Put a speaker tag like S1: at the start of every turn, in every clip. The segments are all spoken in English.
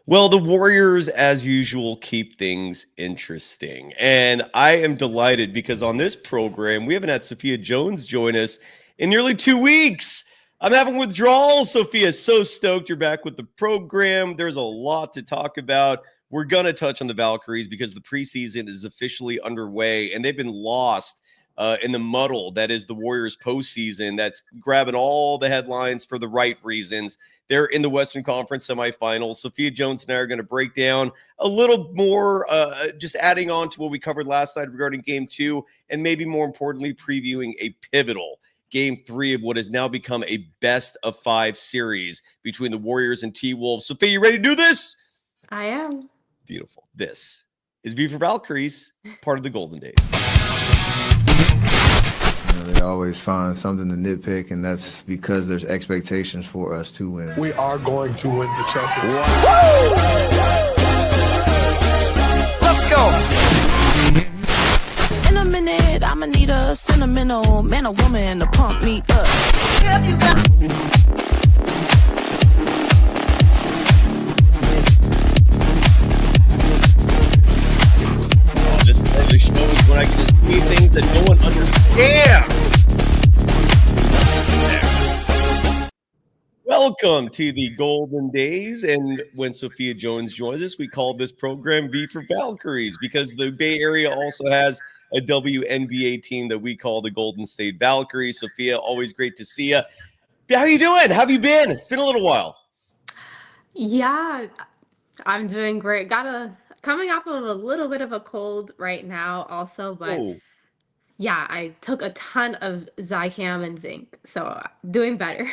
S1: Well, the Warriors, as usual, keep things interesting. And I am delighted because on this program, we haven't had Sophia Jones join us in nearly 2 weeks. I'm having withdrawals, Sophia. So stoked you're back with the program. There's a lot to talk about. We're going to touch on the Valkyries because the preseason is officially underway and they've been lost in the muddle that is the Warriors postseason that's grabbing all the headlines for the right reasons. They're in the Western Conference semifinals. Sophia Jones and I are going to break down a little more, just adding on to what we covered last night regarding Game 2, and maybe more importantly, previewing a pivotal Game 3 of what has now become a best-of-5 series between the Warriors and T-Wolves. Sophia, you ready to do this?
S2: I am.
S1: Beautiful. This is V For Valkyries, part of the Golden Days.
S3: They always find something to nitpick, and that's because there's expectations for us to win.
S4: We are going to win the championship.
S5: Let's go. In a minute, I'ma need a sentimental man or woman to pump me up.
S1: This part of the show is when I get to see things that no one understands. Welcome to the Golden Days, and when Sophia Jones joins us, we call this program V For Valkyries because the Bay Area also has a WNBA team that we call the Golden State Valkyries. Sophia, always great to see you. How are you doing? How have you been? It's been a little while.
S2: Yeah, I'm doing great. Coming off of a little bit of a cold right now also, but yeah, I took a ton of Zicam and zinc, so doing better.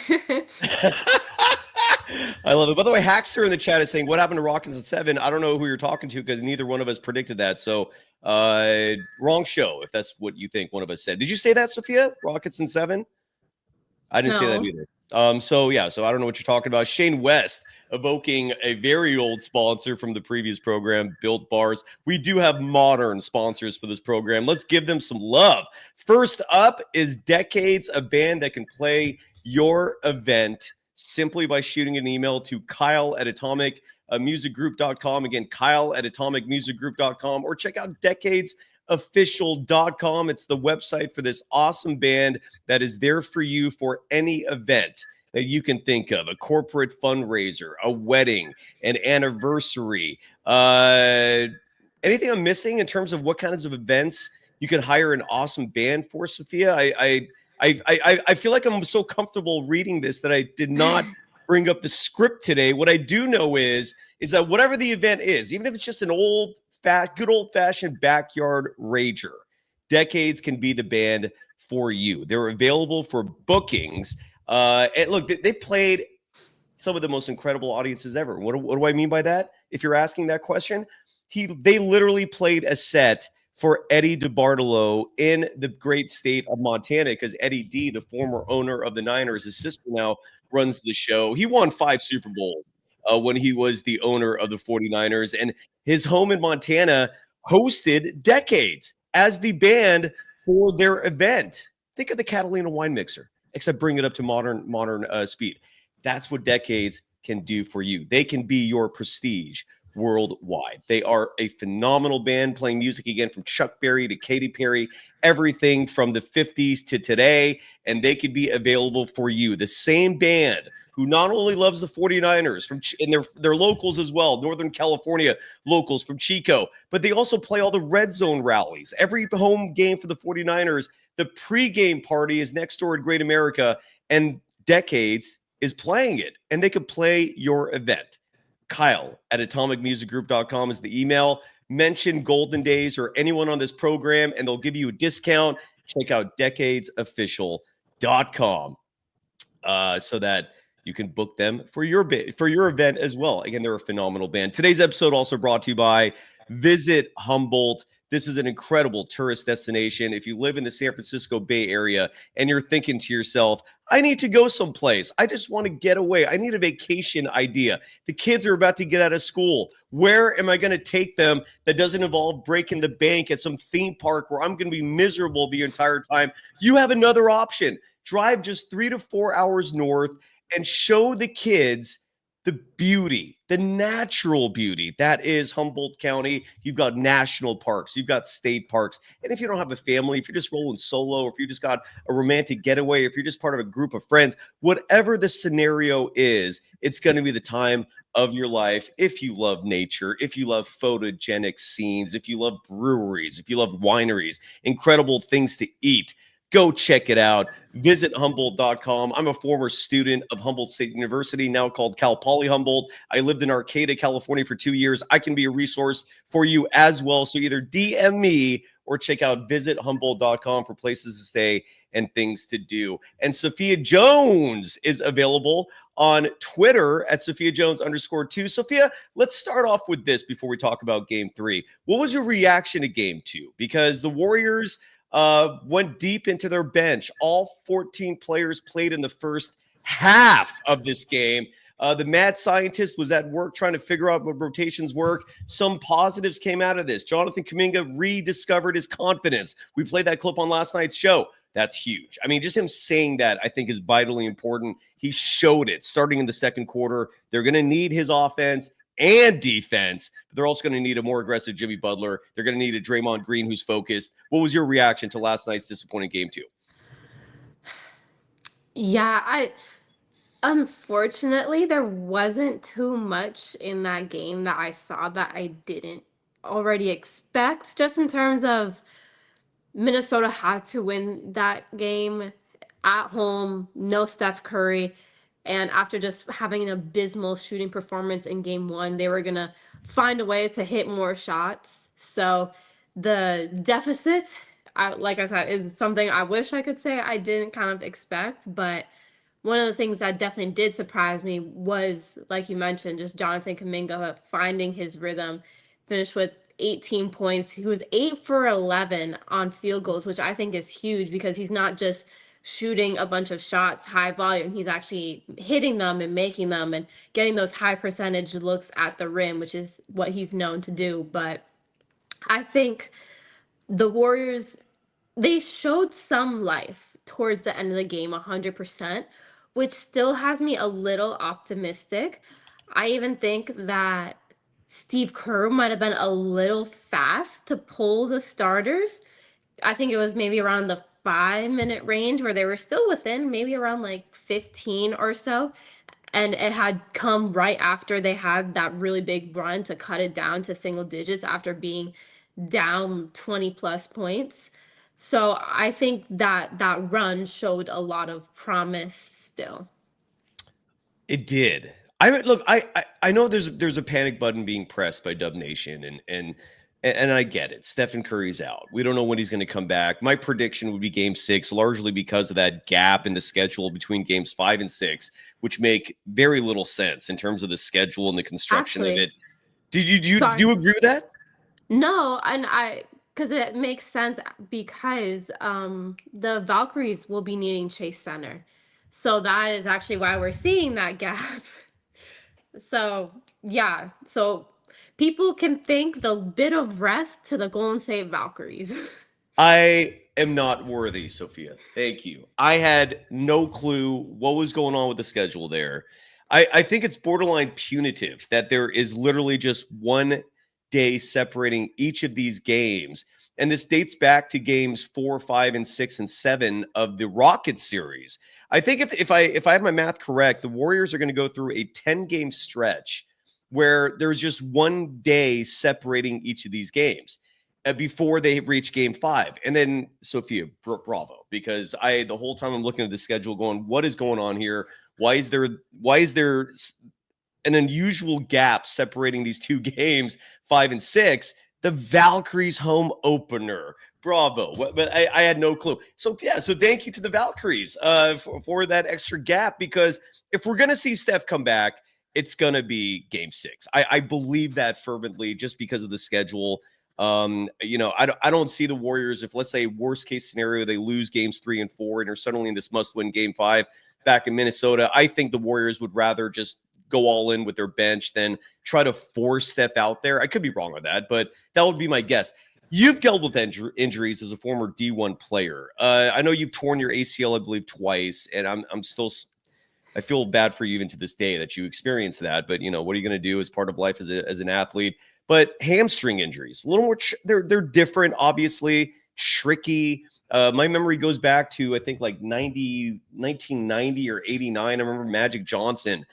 S1: I love it. By the way, Hackster in the chat is saying, what happened to Rockets at 7? I don't know who you're talking to because neither one of us predicted that. So wrong show, if that's what you think one of us said. Did you say that, Sophia? Rockets in 7? I didn't say that either. So I don't know what you're talking about. Shane West evoking a very old sponsor from the previous program, Built Bars. We do have modern sponsors for this program. Let's give them some love. First up is Decades, a band that can play your event simply by shooting an email to Kyle@atomicmusicgroup.com. Again, Kyle@atomicmusicgroup.com, or check out decadesofficial.com. It's the website for this awesome band that is there for you for any event that you can think of: a corporate fundraiser, a wedding, an anniversary. Anything I'm missing in terms of what kinds of events you can hire an awesome band for, Sophia? I feel like I'm so comfortable reading this that I did not bring up the script today. What I do know is that whatever the event is, even if it's just an good old-fashioned backyard rager, Decades can be the band for you. They're available for bookings. And look, they played some of the most incredible audiences ever. What do I mean by that? If you're asking that question, they literally played a set for Eddie DeBartolo in the great state of Montana, because Eddie D, the former owner of the Niners, his sister now runs the show. He won 5 Super Bowls when he was the owner of the 49ers, and his home in Montana hosted Decades as the band for their event. Think of the Catalina wine mixer, except bring it up to modern speed. That's what Decades can do for you. They can be your prestige worldwide. They are a phenomenal band, playing music again from Chuck Berry to Katy Perry, everything from the 50s to today, and they could be available for you. The same band who not only loves the 49ers and their locals as well, Northern California locals from Chico, but they also play all the red zone rallies. Every home game for the 49ers, the pregame party is next door at Great America, and Decades is playing it, and they could play your event. Kyle@atomicmusicgroup.com is the email. Mention Golden Days or anyone on this program, and they'll give you a discount. Check out decadesofficial.com so that you can book them for your event as well. Again, they're a phenomenal band. Today's episode also brought to you by Visit Humboldt. This is an incredible tourist destination. If you live in the San Francisco Bay Area and you're thinking to yourself, I need to go someplace, I just want to get away, I need a vacation idea. The kids are about to get out of school. Where am I going to take them that doesn't involve breaking the bank at some theme park where I'm going to be miserable the entire time? You have another option. Drive just 3 to 4 hours north and show the kids the beauty, the natural beauty that is Humboldt County. You've got national parks, you've got state parks. And if you don't have a family, if you're just rolling solo, if you just got a romantic getaway, if you're just part of a group of friends, whatever the scenario is, it's going to be the time of your life. If you love nature, if you love photogenic scenes, if you love breweries, if you love wineries, incredible things to eat, go check it out. Visit Humboldt.com. I'm a former student of Humboldt State University, now called Cal Poly Humboldt. I lived in Arcata, California for 2 years. I can be a resource for you as well. So either DM me or check out visithumboldt.com for places to stay and things to do. And Sophia Jones is available on Twitter at Sophia Jones _2. Sophia, let's start off with this before we talk about game 3. What was your reaction to game 2? Because the Warriors went deep into their bench. All 14 players played in the first half of this game. The mad scientist was at work trying to figure out what rotations work. Some positives came out of this. Jonathan Kuminga rediscovered his confidence. We played that clip on last night's show. That's huge. I mean, just him saying that, I think, is vitally important. He showed it starting in the second quarter. They're going to need his offense and defense, but they're also going to need a more aggressive Jimmy Butler. They're going to need a Draymond Green who's focused. What was your reaction to last night's disappointing game 2?
S2: Yeah, unfortunately, there wasn't too much in that game that I saw that I didn't already expect, just in terms of Minnesota had to win that game at home, no Steph Curry. And after just having an abysmal shooting performance in game 1, they were going to find a way to hit more shots. So the deficit, like I said, is something I wish I could say I didn't kind of expect. But one of the things that definitely did surprise me was, like you mentioned, just Jonathan Kuminga finding his rhythm, finished with 18 points. He was 8 for 11 on field goals, which I think is huge because he's not just shooting a bunch of shots, high volume. He's actually hitting them and making them and getting those high percentage looks at the rim, which is what he's known to do. But I think the Warriors, they showed some life towards the end of the game, 100%, which still has me a little optimistic. I even think that Steve Kerr might have been a little fast to pull the starters. I think it was maybe around the 5-minute range where they were still within, maybe around like 15 or so. And it had come right after they had that really big run to cut it down to single digits after being down 20 plus points. So I think that that run showed a lot of promise still.
S1: It did. I mean, look, I know there's a panic button being pressed by Dub Nation, and I get it. Stephen Curry's out. We don't know when he's going to come back. My prediction would be game 6, largely because of that gap in the schedule between games 5 and 6, which make very little sense in terms of the schedule and the construction of it. Do you agree with that?
S2: No, and because it makes sense because the Valkyries will be needing Chase Center. So that is actually why we're seeing that gap. So, yeah. So people can thank the bit of rest to the Golden State Valkyries.
S1: I am not worthy, Sophia. Thank you. I had no clue what was going on with the schedule there. I think it's borderline punitive that there is literally just 1 day separating each of these games. And this dates back to games 4, 5, and 6, and 7 of the Rockets series. I think if I have my math correct, the Warriors are going to go through a 10-game stretch where there's just 1 day separating each of these games before they reach game 5. And then, Sophia, bravo, because the whole time I'm looking at the schedule going, what is going on here? Why is there an unusual gap separating these 2 games, 5 and 6? The Valkyries home opener. Bravo. But I had no clue. So, yeah, so thank you to the Valkyries for that extra gap, because if we're going to see Steph come back, it's going to be game 6. I believe that fervently just because of the schedule. I don't see the Warriors, if let's say worst case scenario, they lose games 3 and 4 and are suddenly in this must win game 5 back in Minnesota. I think the Warriors would rather just go all in with their bench than try to force Steph out there. I could be wrong on that, but that would be my guess. You've dealt with injuries as a former D1 player. I know you've torn your ACL, I believe, twice, and I'm still I feel bad for you even to this day that you experienced that. But, what are you going to do as part of life as an athlete? But hamstring injuries, a little more, they're different, obviously, tricky. My memory goes back to, I think, like 1990 or 89. I remember Magic Johnson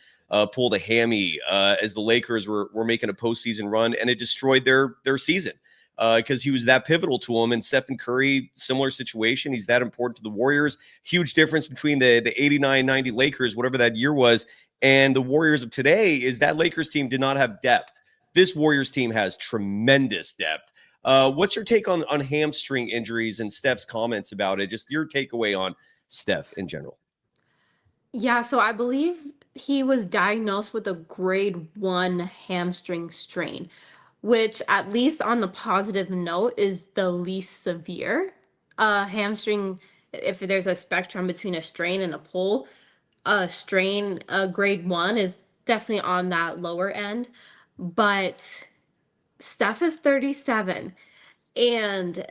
S1: pulled a hammy as the Lakers were making a postseason run, and it destroyed their season because he was that pivotal to them. And Stephen Curry, similar situation. He's that important to the Warriors. Huge difference between the 89-90 Lakers, whatever that year was, and the Warriors of today is that Lakers team did not have depth. This Warriors team has tremendous depth. What's your take on hamstring injuries and Steph's comments about it? Just your takeaway on Steph in general.
S2: Yeah, so I believe he was diagnosed with a grade 1 hamstring strain, which, at least on the positive note, is the least severe. Hamstring, if there's a spectrum between a strain and a pull, a strain, grade 1 is definitely on that lower end. But Steph is 37, and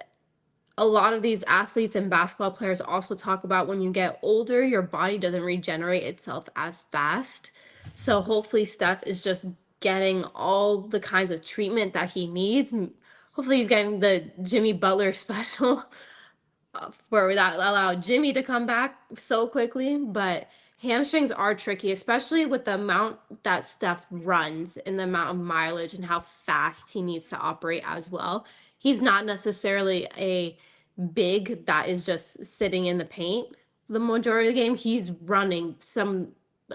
S2: a lot of these athletes and basketball players also talk about when you get older, your body doesn't regenerate itself as fast. So hopefully Steph is just getting all the kinds of treatment that he needs. Hopefully he's getting the Jimmy Butler special for that allowed Jimmy to come back so quickly. But hamstrings are tricky, especially with the amount that Steph runs and the amount of mileage and how fast he needs to operate as well. He's not necessarily a big that is just sitting in the paint the majority of the game. He's running some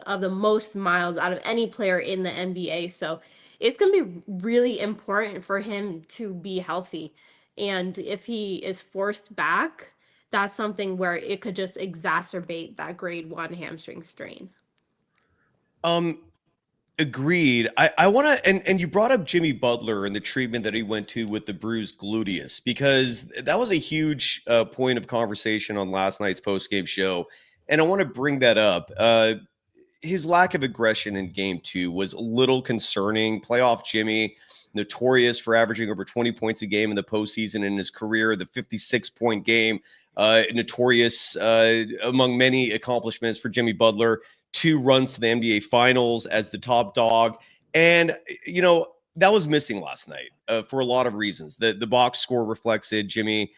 S2: of the most miles out of any player in the NBA. So it's going to be really important for him to be healthy. And if he is forced back, that's something where it could just exacerbate that grade 1 hamstring strain.
S1: Agreed. I want to, and you brought up Jimmy Butler and the treatment that he went to with the bruised gluteus, because that was a huge point of conversation on last night's postgame show. And I want to bring that up. His lack of aggression in game 2 was a little concerning. Playoff Jimmy, notorious for averaging over 20 points a game in the postseason in his career, the 56-point game, notorious among many accomplishments for Jimmy Butler. 2 runs to the NBA Finals as the top dog. And, that was missing last night for a lot of reasons. The box score reflects it. Jimmy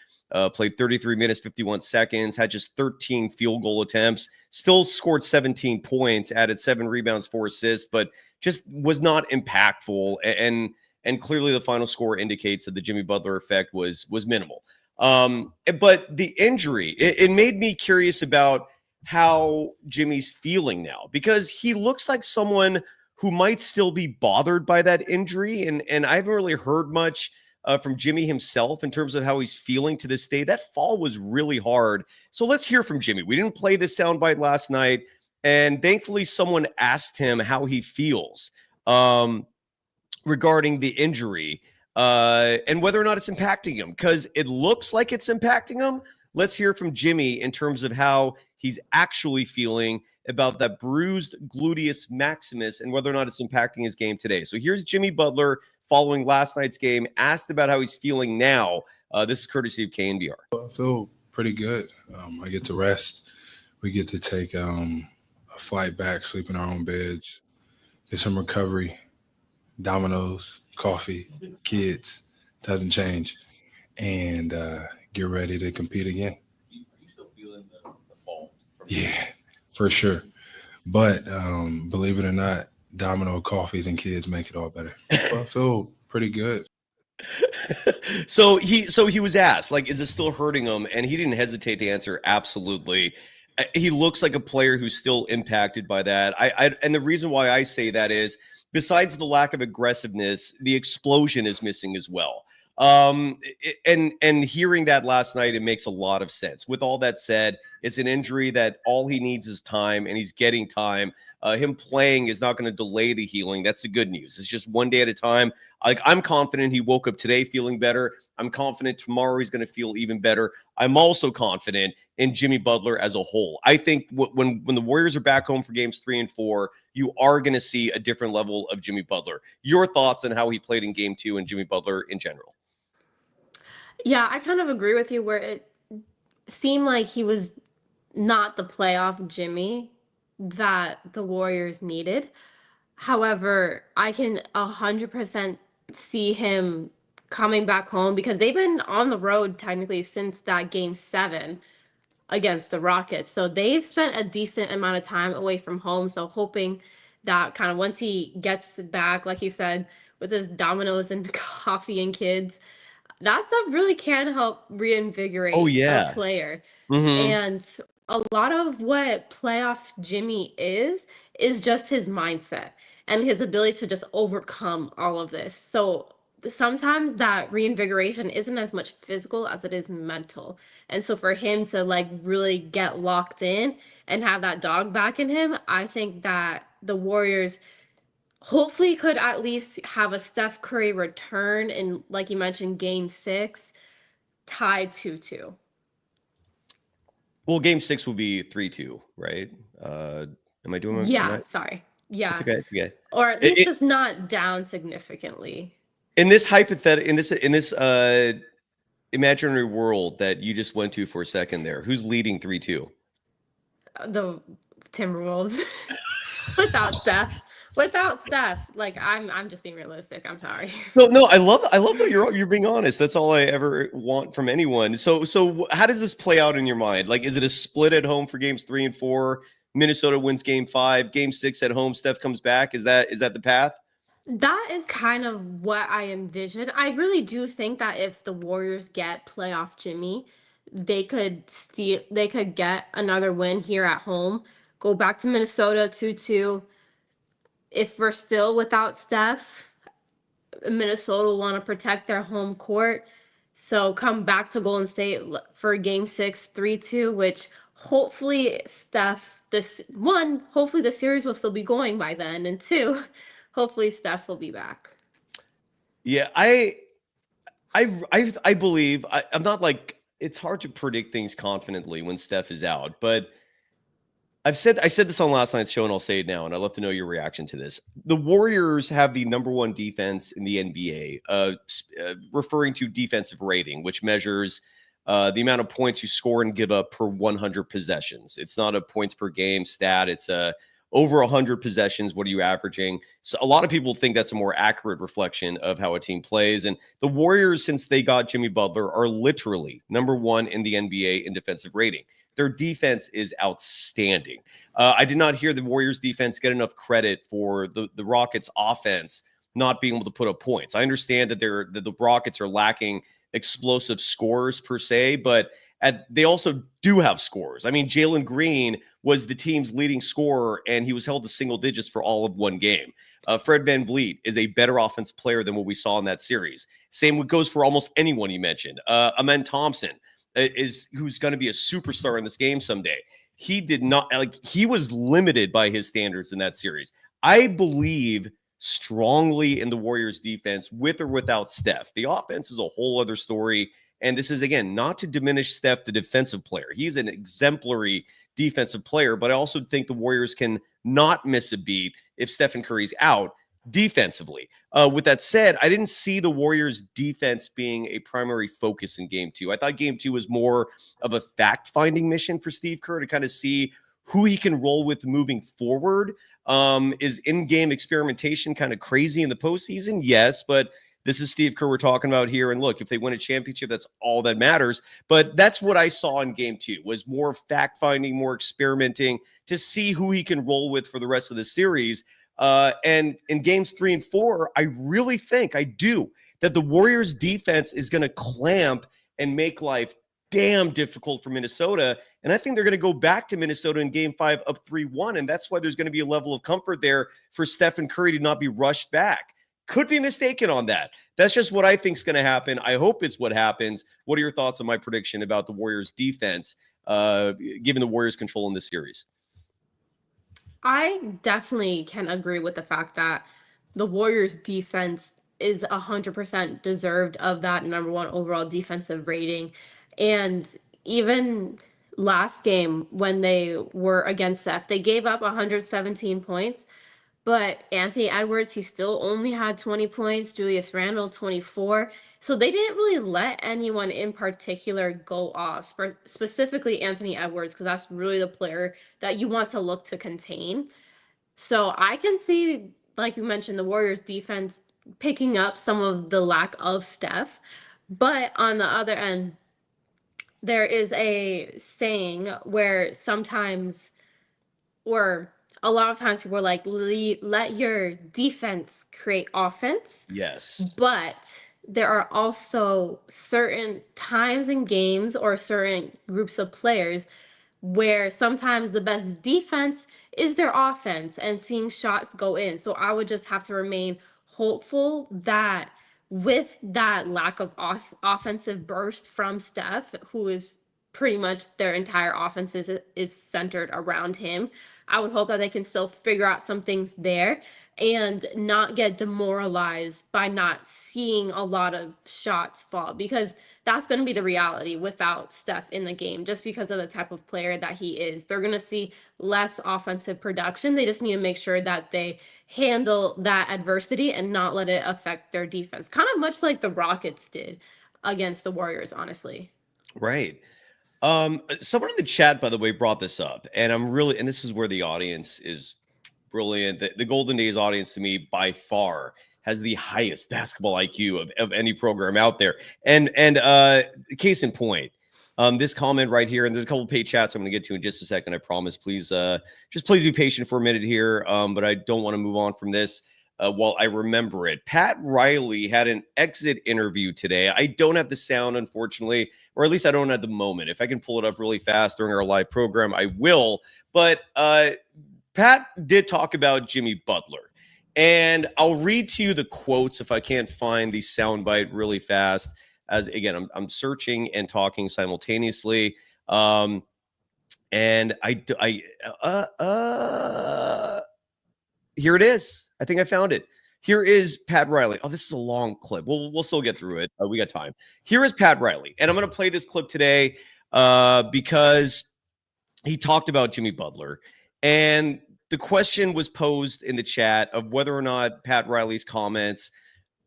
S1: played 33 minutes, 51 seconds, had just 13 field goal attempts, still scored 17 points, added 7 rebounds, 4 assists, but just was not impactful. And clearly the final score indicates that the Jimmy Butler effect was minimal. But the injury, it made me curious about how Jimmy's feeling now, because he looks like someone who might still be bothered by that injury. And I haven't really heard much from Jimmy himself in terms of how he's feeling to this day. That fall was really hard. So let's hear from Jimmy. We didn't play this soundbite last night, and thankfully someone asked him how he feels regarding the injury and whether or not it's impacting him, because it looks like it's impacting him. Let's hear from Jimmy in terms of how he's actually feeling about that bruised gluteus maximus and whether or not it's impacting his game today. So here's Jimmy Butler following last night's game, asked about how he's feeling now. This is courtesy of KNBR.
S6: I feel pretty good. I get to rest. We get to take a flight back, sleep in our own beds, get some recovery, dominoes, coffee, kids, doesn't change, and get ready to compete again. Are you still feeling the fall? Yeah, for sure. But believe it or not, domino, coffees, and kids make it all better. So I feel pretty good.
S1: So he was asked, like, is it still hurting him? And he didn't hesitate to answer, absolutely. He looks like a player who's still impacted by that. And the reason why I say that is, besides the lack of aggressiveness, the explosion is missing as well. And hearing that last night, it makes a lot of sense. With all that said, it's an injury that all he needs is time, and he's getting time. Him playing is not going to delay the healing. That's the good news. It's just one day at a time. Like, I'm confident he woke up today feeling better. I'm confident tomorrow he's going to feel even better. I'm also confident in Jimmy Butler as a whole. I think when the Warriors are back home for games 3 and 4, you are going to see a different level of Jimmy Butler. Your thoughts on how he played in game 2 and Jimmy Butler in general?
S2: Yeah, I kind of agree with you where it seemed like he was not the playoff Jimmy that the Warriors needed. However, I can 100% see him coming back home because they've been on the road technically since that game 7 against the Rockets. So they've spent a decent amount of time away from home. So hoping that kind of once he gets back, like he said, with his dominoes and coffee and kids, that stuff really can help reinvigorate
S1: Oh,
S2: a
S1: yeah.
S2: player.
S1: Mhm.
S2: And a lot of what playoff Jimmy is just his mindset and his ability to just overcome all of this. So sometimes that reinvigoration isn't as much physical as it is mental. And so for him to like really get locked in and have that dog back in him, I think that the Warriors hopefully could at least have a Steph Curry return in, like you mentioned, game 6, tied 2-2.
S1: Well, game 6 will be 3-2, right? Am I doing?
S2: Yeah, sorry. Yeah.
S1: It's okay. It's okay.
S2: Or at least just not down significantly.
S1: In this hypothetical, in this imaginary world that you just went to for a second there, who's leading 3-2?
S2: The Timberwolves. Without Steph. Without Steph. Like I'm just being realistic. I'm sorry.
S1: So no, I love that you're being honest. That's all I ever want from anyone. So how does this play out in your mind? Like, is it a split at home for games 3 and 4? Minnesota wins game 5, game 6 at home. Steph comes back. Is that the path?
S2: That is kind of what I envisioned. I really do think that if the Warriors get playoff Jimmy, they could get another win here at home. Go back to Minnesota 2-2. If we're still without Steph, Minnesota will want to protect their home court. So come back to Golden State for game 6, 3-2, which hopefully hopefully the series will still be going by then. And 2, hopefully Steph will be back.
S1: Yeah, I believe I'm not like, it's hard to predict things confidently when Steph is out, but I said this on last night's show, and I'll say it now, and I'd love to know your reaction to this. The Warriors have the number 1 defense in the NBA, referring to defensive rating, which measures the amount of points you score and give up per 100 possessions. It's not a points per game stat. It's over 100 possessions. What are you averaging? So a lot of people think that's a more accurate reflection of how a team plays. And the Warriors, since they got Jimmy Butler, are literally number 1 in the NBA in defensive rating. Their defense is outstanding. I did not hear the Warriors defense get enough credit for the Rockets offense not being able to put up points. I understand that the Rockets are lacking explosive scorers per se, but they also do have scorers. I mean, Jalen Green was the team's leading scorer, and he was held to single digits for all of one game. Fred VanVleet is a better offensive player than what we saw in that series. Same goes for almost anyone you mentioned. Amen Thompson who's going to be a superstar in this game someday. He did not, he was limited by his standards in that series. I believe strongly in the Warriors defense with or without Steph. The offense is a whole other story. And this is, again, not to diminish Steph, the defensive player. He's an exemplary defensive player, but I also think the Warriors can not miss a beat if Stephen Curry's out defensively. With that said, I didn't see the Warriors defense being a primary focus in game 2. I thought game 2 was more of a fact-finding mission for Steve Kerr to kind of see who he can roll with moving forward. Is in-game experimentation kind of crazy in the postseason? Yes, but this is Steve Kerr we're talking about here. And look, if they win a championship, that's all that matters. But that's what I saw in game 2, was more fact-finding, more experimenting to see who he can roll with for the rest of the series. And in games 3 and 4, I really think, I do, that the Warriors defense is going to clamp and make life damn difficult for Minnesota. And I think they're going to go back to Minnesota in game 5 up 3-1. And that's why there's going to be a level of comfort there for Stephen Curry to not be rushed back. Could be mistaken on that. That's just what I think is going to happen. I hope it's what happens. What are your thoughts on my prediction about the Warriors defense, given the Warriors control in this series?
S2: I definitely can agree with the fact that the Warriors defense is 100% deserved of that number 1 overall defensive rating. And even last game when they were against Steph, they gave up 117 points, But Anthony Edwards, he still only had 20 points. Julius Randle, 24. So they didn't really let anyone in particular go off, specifically Anthony Edwards, because that's really the player that you want to look to contain. So I can see, like you mentioned, the Warriors defense picking up some of the lack of Steph. But on the other end, there is a saying where sometimes, or a lot of times, people are like, let your defense create offense.
S1: Yes.
S2: But there are also certain times in games or certain groups of players where sometimes the best defense is their offense and seeing shots go in. So I would just have to remain hopeful that with that lack of offensive burst from Steph, who is pretty much their entire offense is centered around him, I would hope that they can still figure out some things there and not get demoralized by not seeing a lot of shots fall, because that's going to be the reality without Steph in the game, just because of the type of player that he is. They're going to see less offensive production. They just need to make sure that they handle that adversity and not let it affect their defense, kind of much like the Rockets did against the Warriors, honestly.
S1: Right. Someone in the chat, by the way, brought this up, and and this is where the audience is brilliant. The Golden Days audience, to me, by far has the highest basketball IQ of any program out there. And case in point, this comment right here, and there's a couple of paid chats I'm going to get to in just a second, I promise. Please, just please be patient for a minute here, but I don't want to move on from this while I remember it. Pat Riley had an exit interview today. I don't have the sound, unfortunately, or at least I don't at the moment. If I can pull it up really fast during our live program, I will. But Pat did talk about Jimmy Butler. And I'll read to you the quotes if I can't find the soundbite really fast. As again, I'm searching and talking simultaneously. And here it is. I think I found it. Here is Pat Riley. Oh, this is a long clip. We'll still get through it. We got time. Here is Pat Riley. And I'm going to play this clip today because he talked about Jimmy Butler. And the question was posed in the chat of whether or not Pat Riley's comments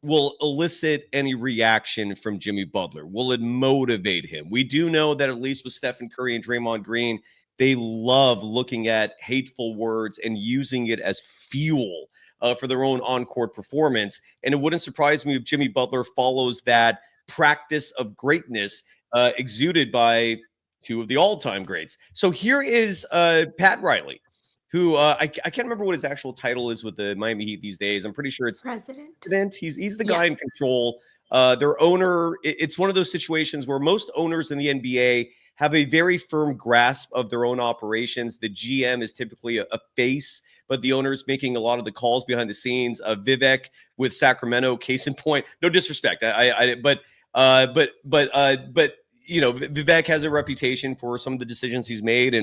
S1: will elicit any reaction from Jimmy Butler. Will it motivate him? We do know that at least with Stephen Curry and Draymond Green, they love looking at hateful words and using it as fuel for their own on-court performance. And it wouldn't surprise me if Jimmy Butler follows that practice of greatness exuded by two of the all-time greats. So here is Pat Riley, who I can't remember what his actual title is with the Miami Heat these days. I'm pretty sure it's president. He's the guy in control. Their owner, it's one of those situations where most owners in the NBA have a very firm grasp of their own operations. The GM is typically a face, but the owner is making a lot of the calls behind the scenes. Vivek with Sacramento, case in point. No disrespect, but you know, Vivek has a reputation for some of the decisions he's made,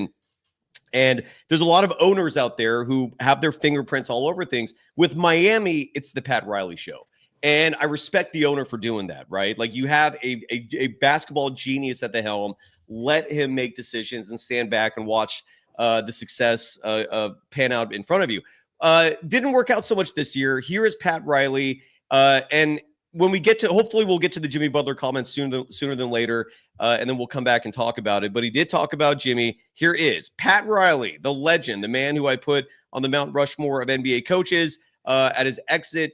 S1: and there's a lot of owners out there who have their fingerprints all over things. With Miami, it's the Pat Riley show. And I respect the owner for doing that, right? Like, you have a basketball genius at the helm. Let him make decisions and stand back and watch the success pan out in front of you. Didn't work out so much this year. Here is Pat Riley. And when we get to, hopefully we'll get to the Jimmy Butler comments sooner than later, and then we'll come back and talk about it. But he did talk about Jimmy. Here is Pat Riley, the legend, the man who I put on the Mount Rushmore of NBA coaches at his exit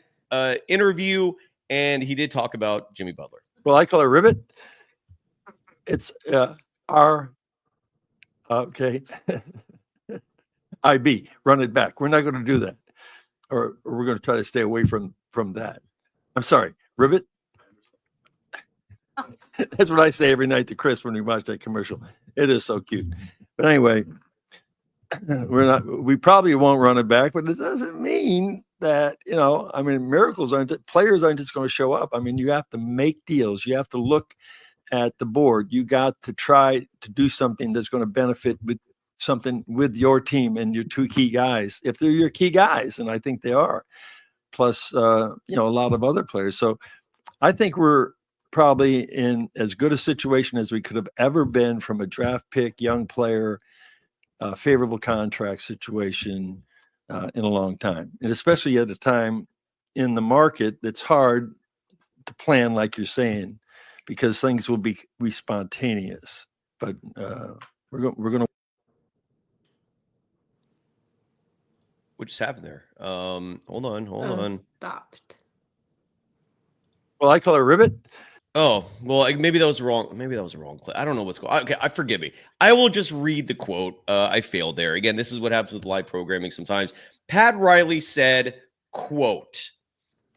S1: interview, and he did talk about Jimmy Butler.
S7: Well, I call it ribbit. It's okay. IB, run it back. We're not going to do that, or we're going to try to stay away from that. I'm sorry, ribbit. That's what I say every night to Chris when we watch that commercial. It is so cute. But anyway, we probably won't run it back, but it doesn't mean that, you know, I mean, players aren't just going to show up. I mean, you have to make deals. You have to look at the board. You got to try to do something that's going to benefit with your team and your two key guys, if they're your key guys, and I think they are, plus you know, a lot of other players. So I think we're probably in as good a situation as we could have ever been from a draft pick, young player, favorable contract situation. in a long time, and especially at a time in the market that's hard to plan, like you're saying, because things will be spontaneous. But we're going to.
S1: What just happened there? Hold on.
S2: Stopped.
S7: Well, I call it ribbit.
S1: Oh, well, maybe that was wrong. Maybe that was a wrong clip. I don't know what's going on. Okay, forgive me. I will just read the quote. I failed there. Again, this is what happens with live programming sometimes. Pat Riley said, quote,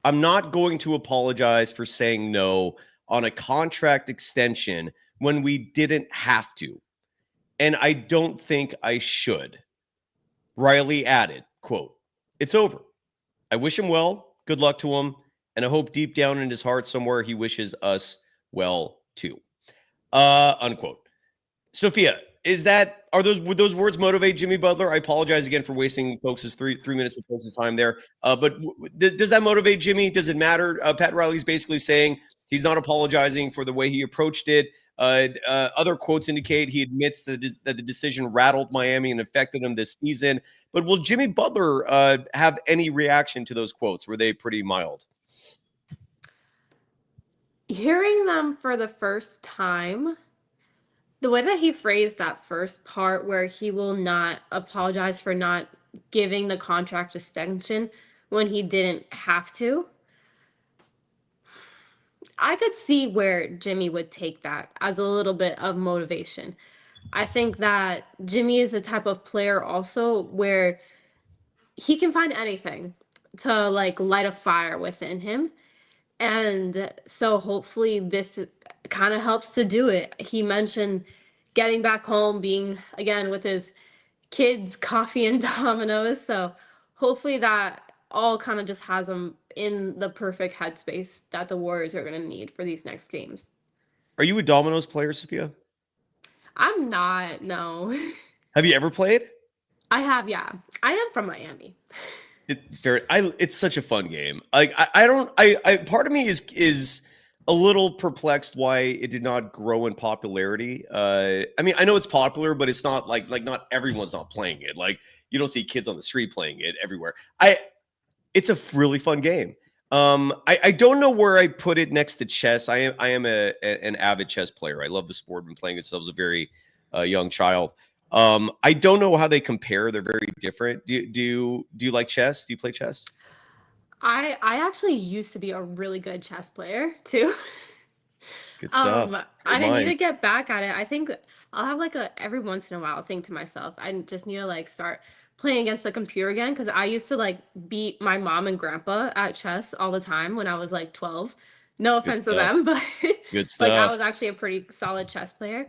S1: "I'm not going to apologize for saying no on a contract extension when we didn't have to. And I don't think I should." Riley added, quote, "It's over. I wish him well. Good luck to him. And I hope deep down in his heart somewhere he wishes us well too." Unquote. Sophia, would those words motivate Jimmy Butler? I apologize again for wasting folks' three minutes of folks' time there. But does that motivate Jimmy? Does it matter? Pat Riley's basically saying he's not apologizing for the way he approached it. Other quotes indicate he admits that the decision rattled Miami and affected him this season. But will Jimmy Butler have any reaction to those quotes? Were they pretty mild?
S2: Hearing them for the first time, the way that he phrased that first part where he will not apologize for not giving the contract extension when he didn't have to, I could see where Jimmy would take that as a little bit of motivation. I think that Jimmy is a type of player also where he can find anything to like light a fire within him. And so hopefully this kind of helps to do it. He mentioned getting back home, being again with his kids, coffee and Domino's. So hopefully that all kind of just has him in the perfect headspace that the Warriors are going to need for these next games.
S1: Are you a Domino's player, Sophia?
S2: I'm not, no.
S1: Have you ever played?
S2: I have, yeah. I am from Miami.
S1: It's such a fun game. Like I part of me is a little perplexed why it did not grow in popularity. I mean, I know it's popular, but it's not like not everyone's not playing it. Like you don't see kids on the street playing it everywhere. It's a really fun game. I don't know where I put it next to chess. I am an avid chess player. I love the sport. Been playing it since I was a very young child. I don't know how they compare. They're very different. Do you like chess? Do you play chess?
S2: I actually used to be a really good chess player too.
S1: Good stuff.
S2: I need to get back at it. I think I'll have like every once in a while think to myself, I just need to like start playing against the computer again, because I used to like beat my mom and grandpa at chess all the time when I was like 12. No offense to them, but
S1: good stuff.
S2: Like I was actually a pretty solid chess player.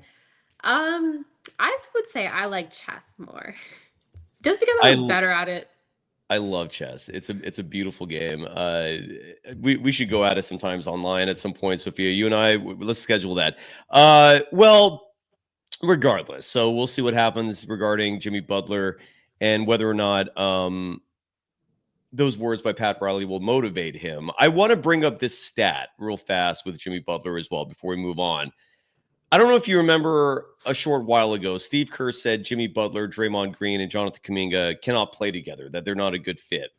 S2: I would say I like chess more, just because I was better at it.
S1: I love chess. It's a beautiful game. We should go at it sometimes online at some point, Sophia. You and I, let's schedule that. Well, regardless, so we'll see what happens regarding Jimmy Butler and whether or not those words by Pat Riley will motivate him. I want to bring up this stat real fast with Jimmy Butler as well before we move on. I don't know if you remember a short while ago, Steve Kerr said Jimmy Butler, Draymond Green, and Jonathan Kuminga cannot play together, that they're not a good fit.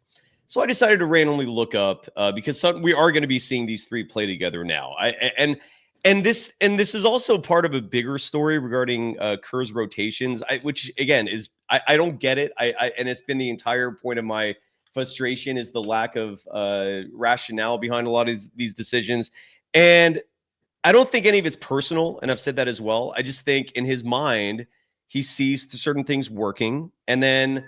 S1: So I decided to randomly look up because we are going to be seeing these three play together now. And this is also part of a bigger story regarding Kerr's rotations, which again is I don't get it. And it's been the entire point of my frustration is the lack of rationale behind a lot of these decisions. And I don't think any of it's personal, and I've said that as well. I just think in his mind, he sees certain things working, and then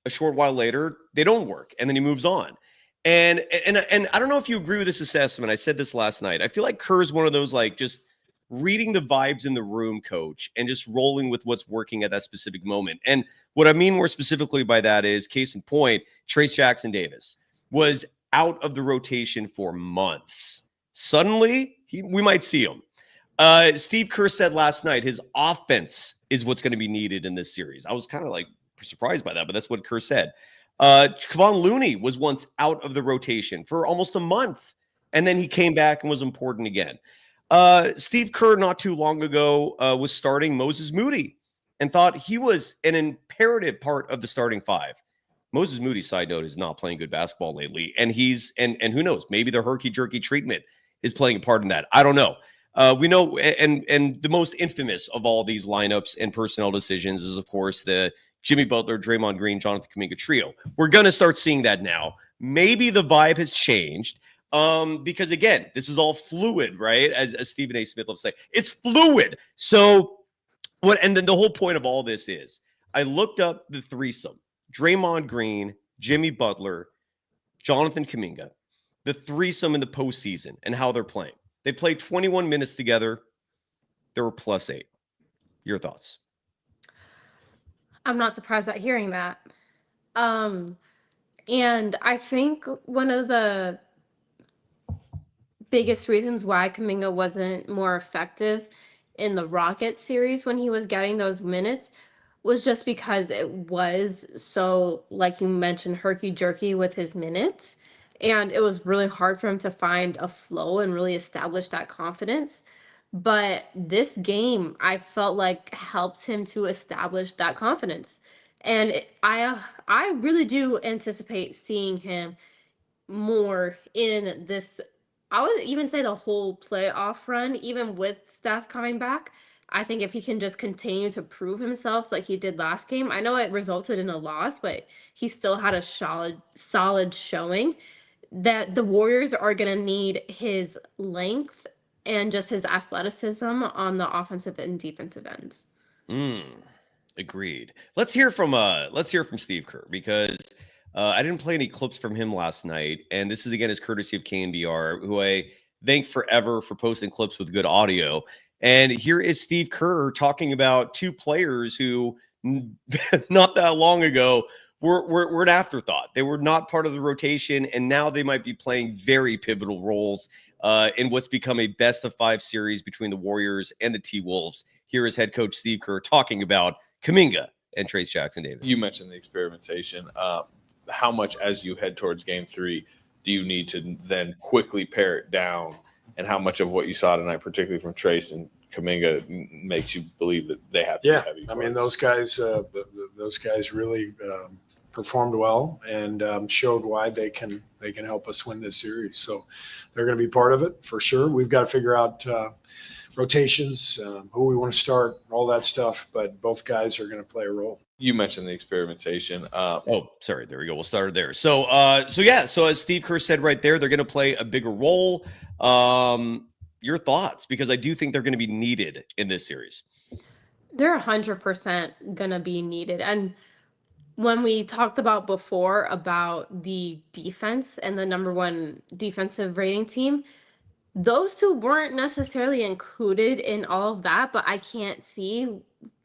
S1: a short while later, they don't work, and then he moves on. And I don't know if you agree with this assessment. I said this last night. I feel like Kerr is one of those like just reading the vibes in the room, coach, and just rolling with what's working at that specific moment. And what I mean more specifically by that is, case in point, Trayce Jackson-Davis was out of the rotation for months. Suddenly, we might see him. Steve Kerr said last night his offense is what's going to be needed in this series. I was kind of like surprised by that, but that's what Kerr said. Kevon Looney was once out of the rotation for almost a month, and then he came back and was important again. Steve Kerr not too long ago was starting Moses Moody and thought he was an imperative part of the starting five. Moses Moody, side note, is not playing good basketball lately. And he's and who knows, maybe the herky-jerky treatment is playing a part in that. I don't know. We know, and the most infamous of all these lineups and personnel decisions is, of course, the Jimmy Butler, Draymond Green, Jonathan Kuminga trio. We're going to start seeing that now. Maybe the vibe has changed because, again, this is all fluid, right? As Stephen A. Smith loves to say, it's fluid. So and then the whole point of all this is I looked up the threesome. Draymond Green, Jimmy Butler, Jonathan Kuminga, the threesome in the postseason and how they're playing. They played 21 minutes together. They were +8. Your thoughts?
S2: I'm not surprised at hearing that. And I think one of the biggest reasons why Kaminga wasn't more effective in the Rockets series when he was getting those minutes was just because it was so, like you mentioned, herky-jerky with his minutes. And it was really hard for him to find a flow and really establish that confidence. But this game, I felt like helped him to establish that confidence. And I really do anticipate seeing him more in this. I would even say the whole playoff run, even with Steph coming back. I think if he can just continue to prove himself like he did last game, I know it resulted in a loss, but he still had a solid showing, that the Warriors are going to need his length and just his athleticism on the offensive and defensive ends.
S1: Agreed. Let's hear from Steve Kerr, because I didn't play any clips from him last night, and this is again his courtesy of KNBR, who I thank forever for posting clips with good audio. And here is Steve Kerr talking about two players who not that long ago were an afterthought. They were not part of the rotation, and now they might be playing very pivotal roles in what's become a best-of-5 series between the Warriors and the T-Wolves. Here is head coach Steve Kerr talking about Kaminga and Trayce Jackson-Davis.
S8: You mentioned the experimentation. How much, as you head towards Game 3, do you need to then quickly pare it down? And how much of what you saw tonight, particularly from Trayce and Kaminga, makes you believe that they have to be heavy?
S4: I mean, those guys really performed well and showed why they can help us win this series. So they're going to be part of it for sure. We've got to figure out rotations, who we want to start, all that stuff. But both guys are going to play a role.
S8: You mentioned the experimentation.
S1: Sorry. There we go. We'll start there. So as Steve Kerr said right there, they're going to play a bigger role. Your thoughts? Because I do think they're going to be needed in this series.
S2: They're 100% going to be needed. And when we talked about before about the defense and the #1 defensive rating team, those two weren't necessarily included in all of that, but I can't see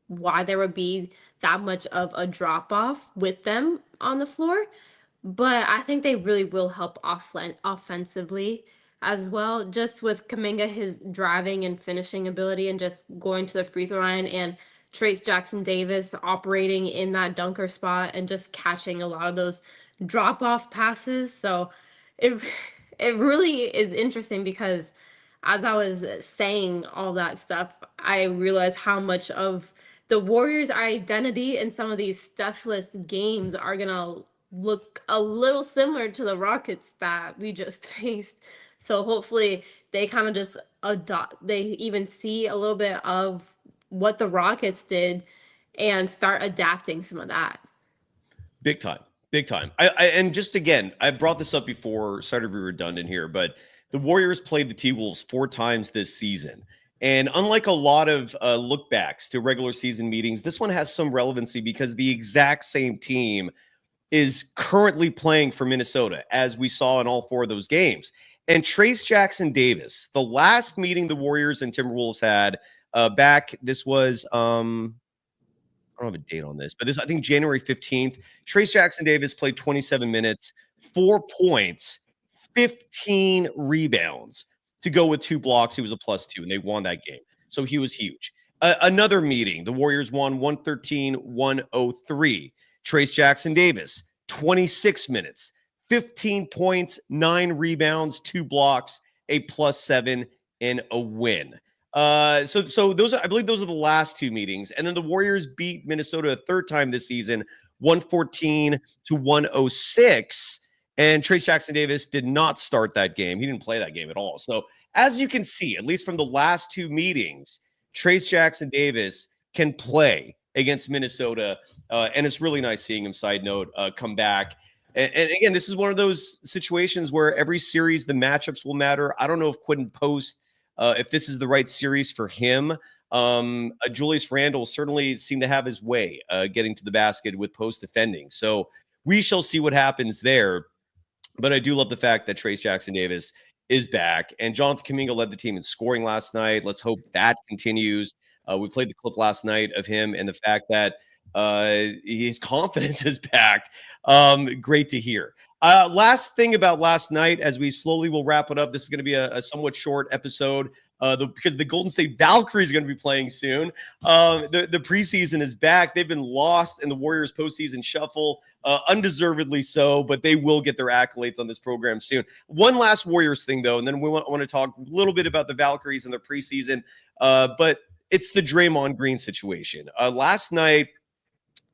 S2: why there would be that much of a drop off with them on the floor. But I think they really will help offensively as well, just with Kaminga, his driving and finishing ability and just going to the free throw line, and Trayce Jackson-Davis operating in that dunker spot and just catching a lot of those drop off passes. So it really is interesting, because as I was saying all that stuff, I realized how much of the Warriors' identity in some of these Stephless games are going to look a little similar to the Rockets that we just faced. So hopefully they kind of just they even see a little bit of what the Rockets did and start adapting some of that. Big time.
S1: And just again, I brought this up before, sorry to be redundant here, but the Warriors played the T-Wolves 4 times this season. And unlike a lot of look backs to regular season meetings, this one has some relevancy because the exact same team is currently playing for Minnesota, as we saw in all 4 of those games. And Trayce Jackson-Davis, the last meeting the Warriors and Timberwolves had this was, I don't have a date on this, but I think January 15th, Trayce Jackson-Davis played 27 minutes, 4 points, 15 rebounds to go with 2 blocks. He was a +2, and they won that game. So he was huge. Another meeting, the Warriors won 113-103. Trayce Jackson-Davis, 26 minutes, 15 points, 9 rebounds, 2 blocks, a +7, and a win. So those are, I believe those are the last 2 meetings. And then the Warriors beat Minnesota a 3rd time this season, 114 to 106. And Trayce Jackson-Davis did not start that game. He didn't play that game at all. So as you can see, at least from the last two meetings, Trayce Jackson-Davis can play against Minnesota. And it's really nice seeing him, side note, come back. And again, this is one of those situations where every series, the matchups will matter. I don't know if Quinton Post, if this is the right series for him. Julius Randle certainly seemed to have his way getting to the basket with Post defending. So we shall see what happens there. But I do love the fact that Trayce Jackson-Davis is back. And Jonathan Kuminga led the team in scoring last night. Let's hope that continues. We played the clip last night of him and the fact that his confidence is back. Great to hear. Last thing about last night, as we slowly will wrap it up. This is going to be a somewhat short episode because the Golden State Valkyries are going to be playing soon. The preseason is back. They've been lost in the Warriors postseason shuffle, undeservedly so, but they will get their accolades on this program soon. One last Warriors thing, though, and then I want to talk a little bit about the Valkyries and their preseason, but it's the Draymond Green situation. Last night,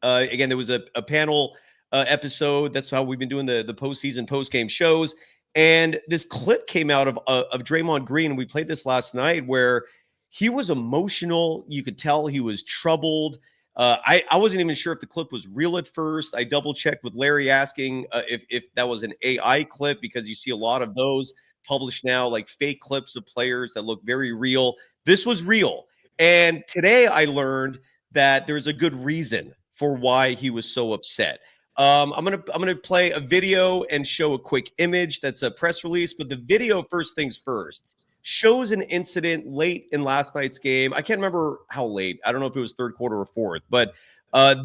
S1: again, there was a panel episode. That's how we've been doing the postseason post-game shows. And this clip came out of Draymond Green, and we played this last night, where he was emotional. You could tell he was troubled. I wasn't even sure if the clip was real at first. I double-checked with Larry asking if that was an AI clip, because you see a lot of those published now, like fake clips of players that look very real. This was real. And today I learned that there's a good reason for why he was so upset. I'm gonna play a video and show a quick image that's a press release, but the video, first things first, shows an incident late in last night's game. I can't remember how late. I don't know if it was third quarter or fourth, but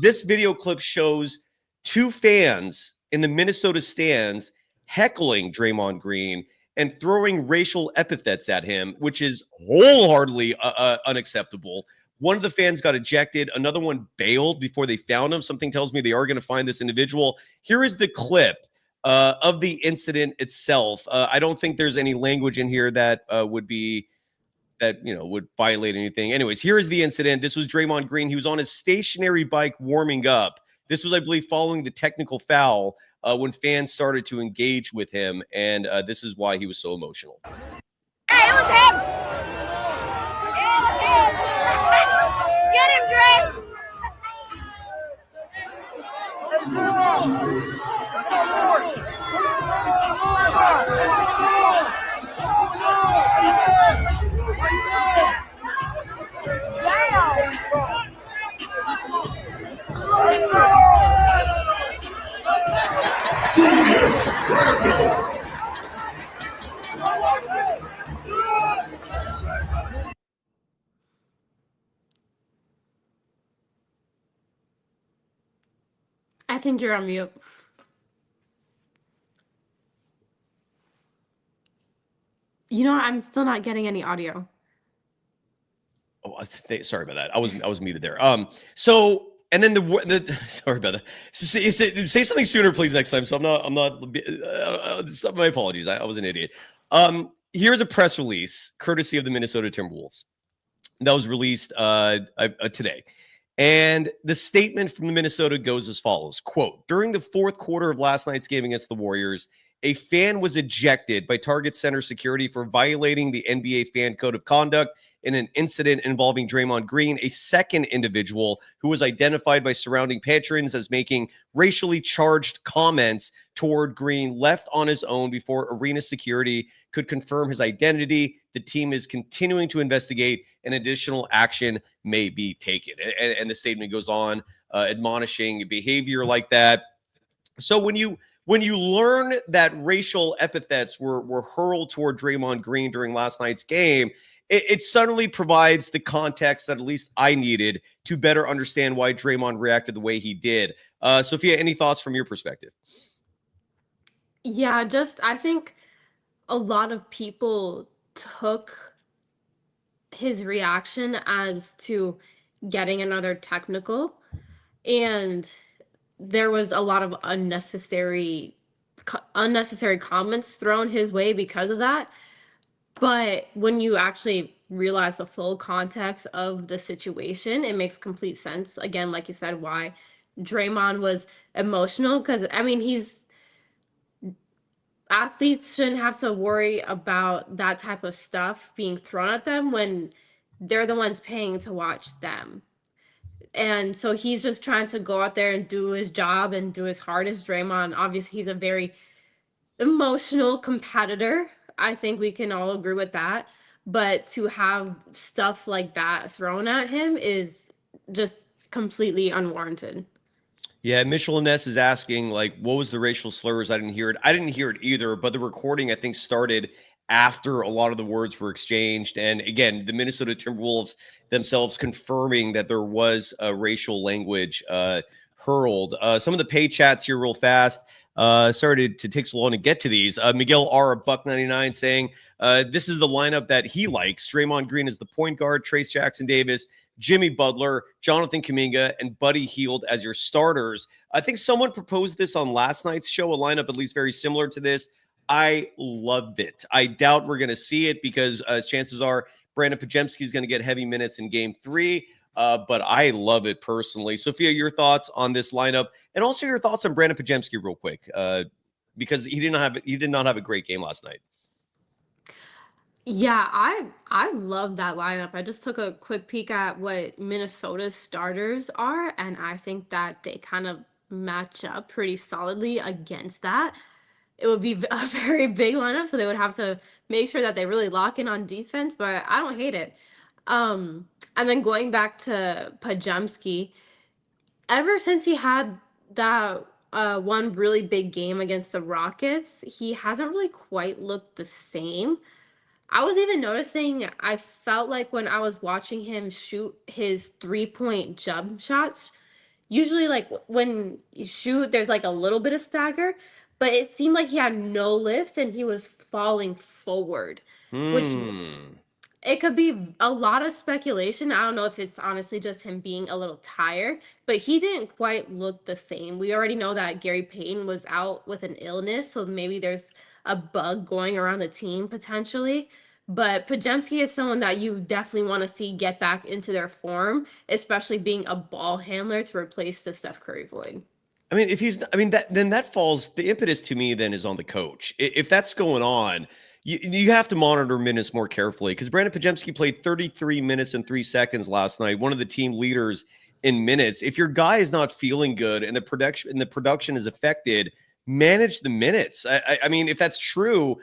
S1: this video clip shows two fans in the Minnesota stands heckling Draymond Green and throwing racial epithets at him, which is wholeheartedly unacceptable. One of the fans got ejected. Another one bailed before they found him. Something tells me they are going to find this individual. Here is the clip of the incident itself. I don't think there's any language in here that would violate anything. Anyways, here is the incident. This was Draymond Green. He was on his stationary bike warming up. This was, I believe, following the technical foul when fans started to engage with him, and this is why he was so emotional.
S9: Hey, it was him! It was him! Get him, Dre!
S2: I think you're on mute. You know, I'm still not getting any audio.
S1: Oh, sorry about that. I was muted there. So, and then the sorry about that. Say something sooner, please, next time. So I'm not. My apologies. I was an idiot. Here's a press release courtesy of the Minnesota Timberwolves that was released today. And the statement from the Minnesota goes as follows, quote, during the fourth quarter of last night's game against the Warriors, a fan was ejected by Target Center security for violating the NBA fan code of conduct in an incident involving Draymond Green. A second individual who was identified by surrounding patrons as making racially charged comments toward Green left on his own before arena security could confirm his identity. The team is continuing to investigate, and additional action may be taken. And the statement goes on, admonishing behavior like that. So when you learn that racial epithets were hurled toward Draymond Green during last night's game, it suddenly provides the context that at least I needed to better understand why Draymond reacted the way he did. Sophia, any thoughts from your perspective?
S2: Yeah, I think a lot of people took his reaction as to getting another technical, and there was a lot of unnecessary comments thrown his way because of that. But when you actually realize the full context of the situation, it makes complete sense. Again, like you said, why Draymond was emotional because, I mean, athletes shouldn't have to worry about that type of stuff being thrown at them when they're the ones paying to watch them. And so he's just trying to go out there and do his job and do his hardest. Draymond, obviously, he's a very emotional competitor. I think we can all agree with that. But to have stuff like that thrown at him is just completely unwarranted.
S1: Yeah, Mitchell Ness is asking, like, what was the racial slurs? I didn't hear it. I didn't hear it either, but the recording, I think, started after a lot of the words were exchanged. And again, the Minnesota Timberwolves themselves confirming that there was a racial language hurled. Some of the pay chats here real fast. Sorry to take so long to get to these. Miguel R. $1.99 saying, this is the lineup that he likes. Draymond Green is the point guard, Trace Jackson Davis, Jimmy Butler, Jonathan Kuminga, and Buddy Hield as your starters. I think someone proposed this on last night's show, a lineup at least very similar to this. I loved it. I doubt we're going to see it because chances are Brandon Pajcic is going to get heavy minutes in game 3. But I love it personally. Sophia, your thoughts on this lineup, and also your thoughts on Brandon Pajcic real quick, because he did not have a great game last night.
S2: Yeah, I love that lineup. I just took a quick peek at what Minnesota's starters are, and I think that they kind of match up pretty solidly against that. It would be a very big lineup, so they would have to make sure that they really lock in on defense, but I don't hate it. And then going back to Pajcic, ever since he had that one really big game against the Rockets, he hasn't really quite looked the same. I was even noticing, I felt like when I was watching him shoot his 3-point jump shots, usually like when you shoot, there's like a little bit of stagger, but it seemed like he had no lift and he was falling forward, which it could be a lot of speculation. I don't know if it's honestly just him being a little tired, but he didn't quite look the same. We already know that Gary Payton was out with an illness, so maybe there's a bug going around the team potentially. But Pajcic is someone that you definitely want to see get back into their form, especially being a ball handler to replace the Steph Curry void.
S1: I mean, then that falls, the impetus to me then is on the coach. If that's going on, you have to monitor minutes more carefully, because Brandon Pajcic played 33 minutes and 3 seconds last night, one of the team leaders in minutes. If your guy is not feeling good and the production is affected, manage the minutes. I mean, if that's true,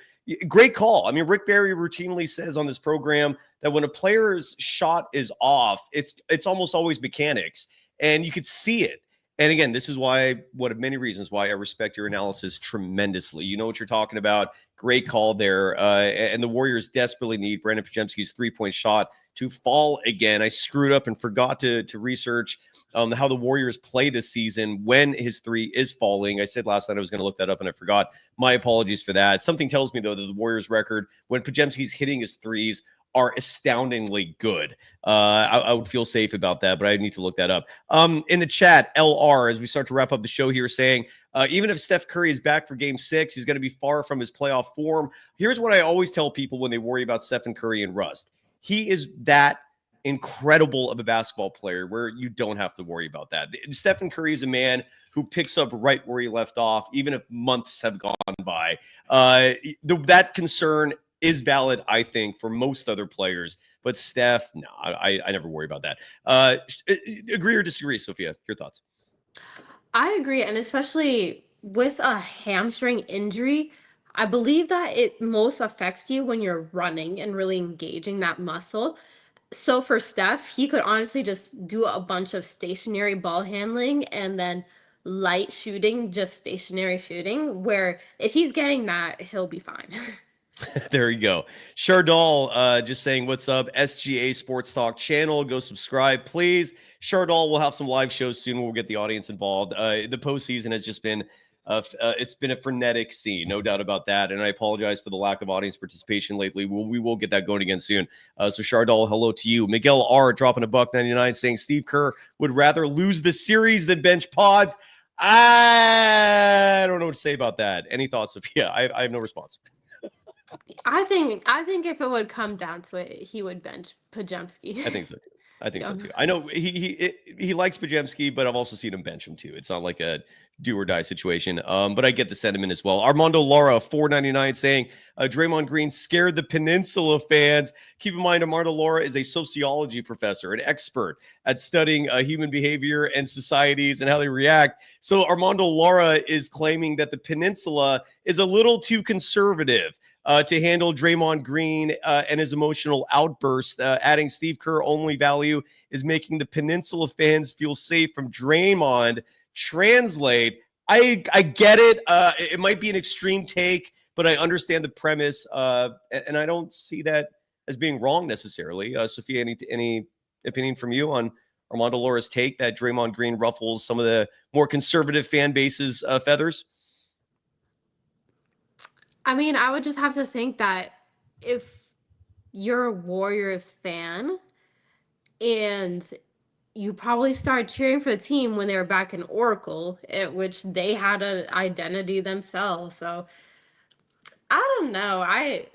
S1: great call. I mean, Rick Barry routinely says on this program that when a player's shot is off, it's almost always mechanics, and you could see it. And again, this is one of many reasons why I respect your analysis tremendously. You know what you're talking about. Great call there. And the Warriors desperately need Brandon Pajcic's 3-point shot to fall again. I screwed up and forgot to research how the Warriors play this season when his 3 is falling. I said last night I was going to look that up and I forgot. My apologies for that. Something tells me, though, that the Warriors record when Pajcic's hitting his 3s are astoundingly good. I would feel safe about that, but I need to look that up. In the chat, LR, as we start to wrap up the show here, saying, even if Steph Curry is back for game 6, he's going to be far from his playoff form. Here's what I always tell people when they worry about Stephen Curry and rust. He is that incredible of a basketball player where you don't have to worry about that. Stephen Curry is a man who picks up right where he left off, even if months have gone by. That concern is valid, I think, for most other players. But Steph, no, I never worry about that. Agree or disagree, Sophia? Your thoughts?
S2: I agree. And especially with a hamstring injury, I believe that it most affects you when you're running and really engaging that muscle. So for Steph, he could honestly just do a bunch of stationary ball handling and then light shooting, just stationary shooting, where if he's getting that, he'll be fine.
S1: There you go. Shardal just saying, what's up? SGA Sports Talk channel. Go subscribe, please. Shardal will have some live shows soon. We'll get the audience involved. The postseason has just been it's been a frenetic scene, no doubt about that. And I apologize for the lack of audience participation lately. We will get that going again soon. So Shardal, hello to you. Miguel R dropping $1.99 saying Steve Kerr would rather lose the series than bench Pods. I don't know what to say about that. Any thoughts, Sophia? I have no response.
S2: I think if it would come down to it, he would bench Pajcic.
S1: I think so too. I think so
S2: Yeah.
S1: too. I know he likes Pajemski, but I've also seen him bench him too. It's not like a do or die situation. But I get the sentiment as well. Armando Lara, $4.99, saying Draymond Green scared the Peninsula fans. Keep in mind, Armando Lara is a sociology professor, an expert at studying human behavior and societies and how they react. So Armando Lara is claiming that the Peninsula is a little too conservative to handle Draymond Green and his emotional outburst. Adding Steve Kerr only value is making the Peninsula fans feel safe from Draymond. Translate, I get it. It might be an extreme take, but I understand the premise, and I don't see that as being wrong necessarily. Sophia, any opinion from you on Armando Lara's take that Draymond Green ruffles some of the more conservative fan base's feathers?
S2: I mean, I would just have to think that if you're a Warriors fan and you probably started cheering for the team when they were back in Oracle, at which they had an identity themselves. So I don't know. I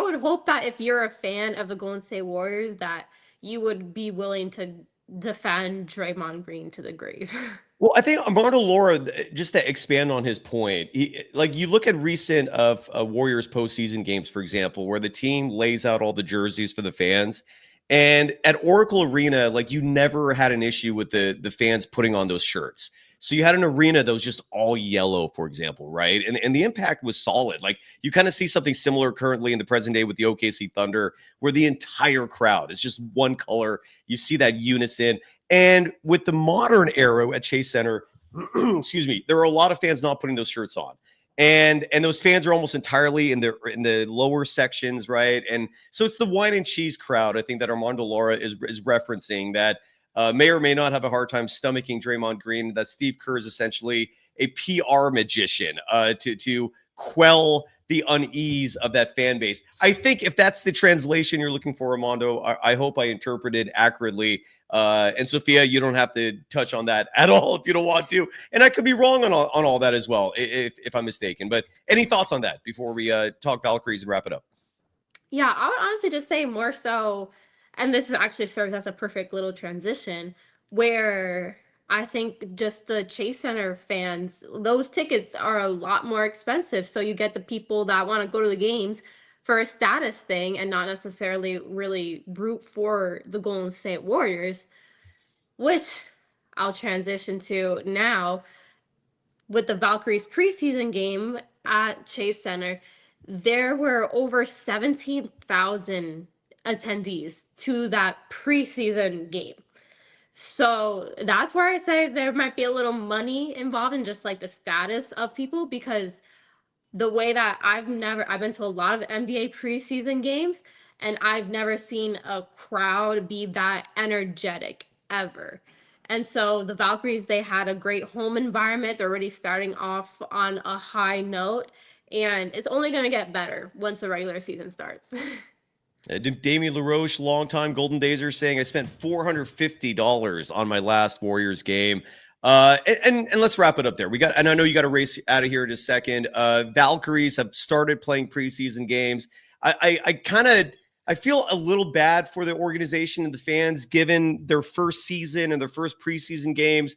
S2: would hope that if you're a fan of the Golden State Warriors, that you would be willing to defend Draymond Green to the grave.
S1: Well, I think Armando Lara, just to expand on his point, like you look at recent of Warriors postseason games, for example, where the team lays out all the jerseys for the fans. And at Oracle Arena, like you never had an issue with the fans putting on those shirts. So you had an arena that was just all yellow, for example, right? And the impact was solid. Like you kind of see something similar currently in the present day with the OKC Thunder, where the entire crowd is just one color. You see that unison. And with the modern era at Chase Center, excuse me, there are a lot of fans not putting those shirts on. And those fans are almost entirely in the lower sections, right? And so it's the wine and cheese crowd, I think, that Armando Lara is referencing, that may or may not have a hard time stomaching Draymond Green, that Steve Kerr is essentially a PR magician to quell the unease of that fan base. I think if that's the translation you're looking for, Armando, I hope I interpreted accurately. And Sophia, you don't have to touch on that at all if you don't want to. And I could be wrong on all that as well, if I'm mistaken. But any thoughts on that before we talk Valkyries and wrap it up?
S2: Yeah, I would honestly just say more so, and this actually serves as a perfect little transition, where I think just the Chase Center fans, those tickets are a lot more expensive. So you get the people that want to go to the games for a status thing and not necessarily really root for the Golden State Warriors, which I'll transition to now with the Valkyries preseason game at Chase Center. There were over 17,000 attendees to that preseason game. So that's where I say there might be a little money involved in just like the status of people, because the way that I've been to a lot of NBA preseason games, and I've never seen a crowd be that energetic ever. And so the Valkyries, they had a great home environment. They're already starting off on a high note, and it's only going to get better once the regular season starts.
S1: Damien LaRoche, longtime Golden Dazer, saying I spent $450 on my last Warriors game. And let's wrap it up there. And I know you got to race out of here in a second. Valkyries have started playing preseason games. I feel a little bad for the organization and the fans, given their first season and their first preseason games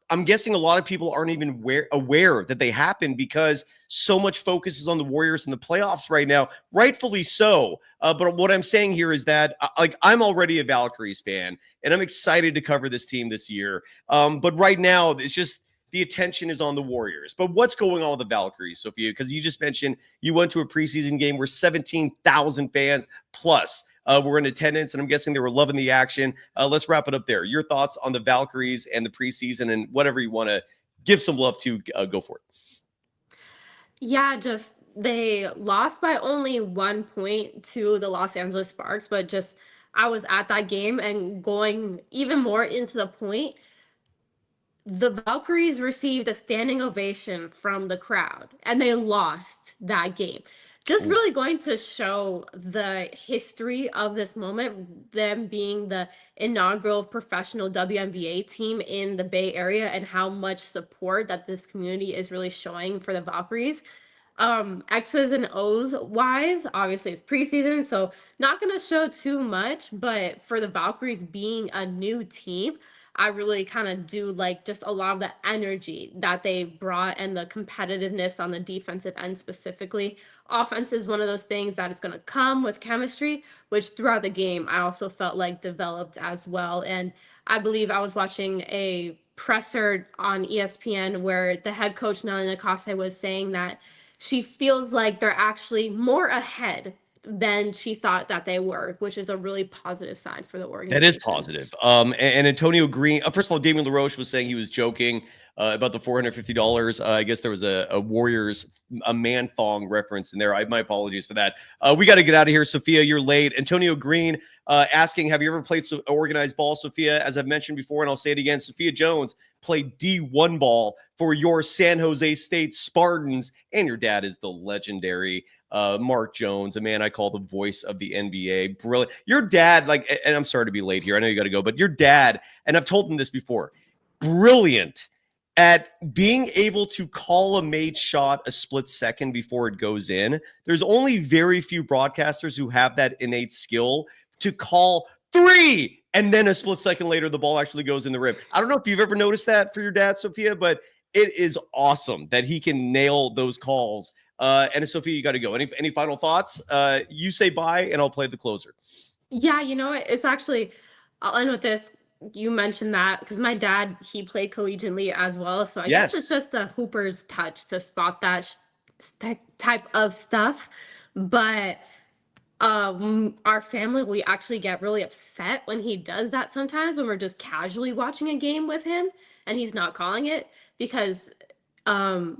S1: I'm guessing a lot of people aren't even aware that they happen, because so much focus is on the Warriors in the playoffs right now, rightfully so. But what I'm saying here is that I'm already a Valkyries fan, and I'm excited to cover this team this year. But right now, it's just the attention is on the Warriors. But what's going on with the Valkyries, Sophia? Because you just mentioned you went to a preseason game where 17,000 fans plus were in attendance, and I'm guessing they were loving the action. Let's wrap it up there. Your thoughts on the Valkyries and the preseason, and whatever you want to give some love to, go for it.
S2: Yeah, just they lost by only 1 point to the Los Angeles Sparks, but just I was at that game, and going even more into the point, the Valkyries received a standing ovation from the crowd, and they lost that game. Just really going to show the history of this moment, them being the inaugural professional WNBA team in the Bay Area, and how much support that this community is really showing for the Valkyries. X's and O's wise, obviously it's preseason, so not gonna show too much, but for the Valkyries being a new team, I really kind of do like just a lot of the energy that they brought and the competitiveness on the defensive end specifically. Offense is one of those things that is going to come with chemistry, which throughout the game I also felt like developed as well. And I believe I was watching a presser on ESPN where the head coach Nelly Nakase was saying that she feels like they're actually more ahead than she thought that they were, which is a really positive sign for the organization.
S1: That is positive. And Antonio Green, first of all, Damien LaRoche was saying he was joking about the $450. I guess there was a Warriors, a man thong reference in there. My apologies for that. We got to get out of here. Sophia, you're late. Antonio Green asking, have you ever played organized ball, Sophia? As I've mentioned before, and I'll say it again, Sophia Jones played D1 ball for your San Jose State Spartans, and your dad is the legendary Mark Jones, a man I call the voice of the NBA. Brilliant. Your dad, and I'm sorry to be late here. I know you got to go, but your dad, and I've told him this before, brilliant at being able to call a made shot a split second before it goes in. There's only very few broadcasters who have that innate skill to call 3 and then a split second later the ball actually goes in the rim. I don't know if you've ever noticed that for your dad, Sophia, but it is awesome that he can nail those calls. And Sophia, you got to go. Any final thoughts? You say bye, and I'll play the closer.
S2: Yeah, you know what? It's actually, I'll end with this. You mentioned that because my dad, he played collegiately as well. So I guess it's just the hooper's touch to spot that type of stuff. But our family, we actually get really upset when he does that sometimes when we're just casually watching a game with him and he's not calling it because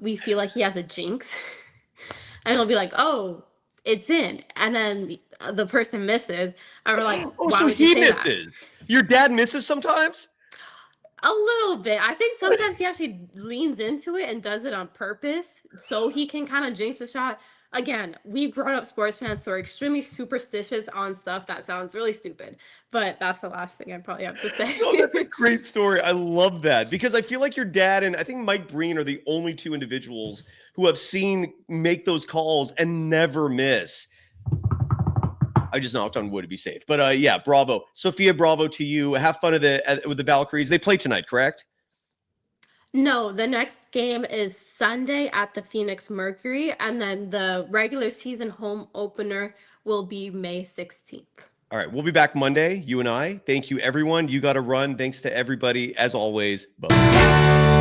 S2: we feel like he has a jinx. And he'll be like, oh, it's in. And then the person misses. And we're like,
S1: oh, so he misses. Your dad misses sometimes?
S2: A little bit. I think sometimes he actually leans into it and does it on purpose so he can kind of jinx the shot. Again, we've grown up sports fans, so we're extremely superstitious on stuff that sounds really stupid. But that's the last thing I probably have to say.
S1: No, that's a great story. I love that because I feel like your dad and I think Mike Breen are the only two individuals who have seen make those calls and never miss. I just knocked on wood to be safe. But yeah, bravo. Sophia, bravo to you. Have fun with the Valkyries. They play tonight, correct?
S2: No, the next game is Sunday at the Phoenix Mercury, and then the regular season home opener will be May 16th.
S1: All right, we'll be back Monday, you and I. Thank you, everyone. You got to run. Thanks to everybody, as always. Bye.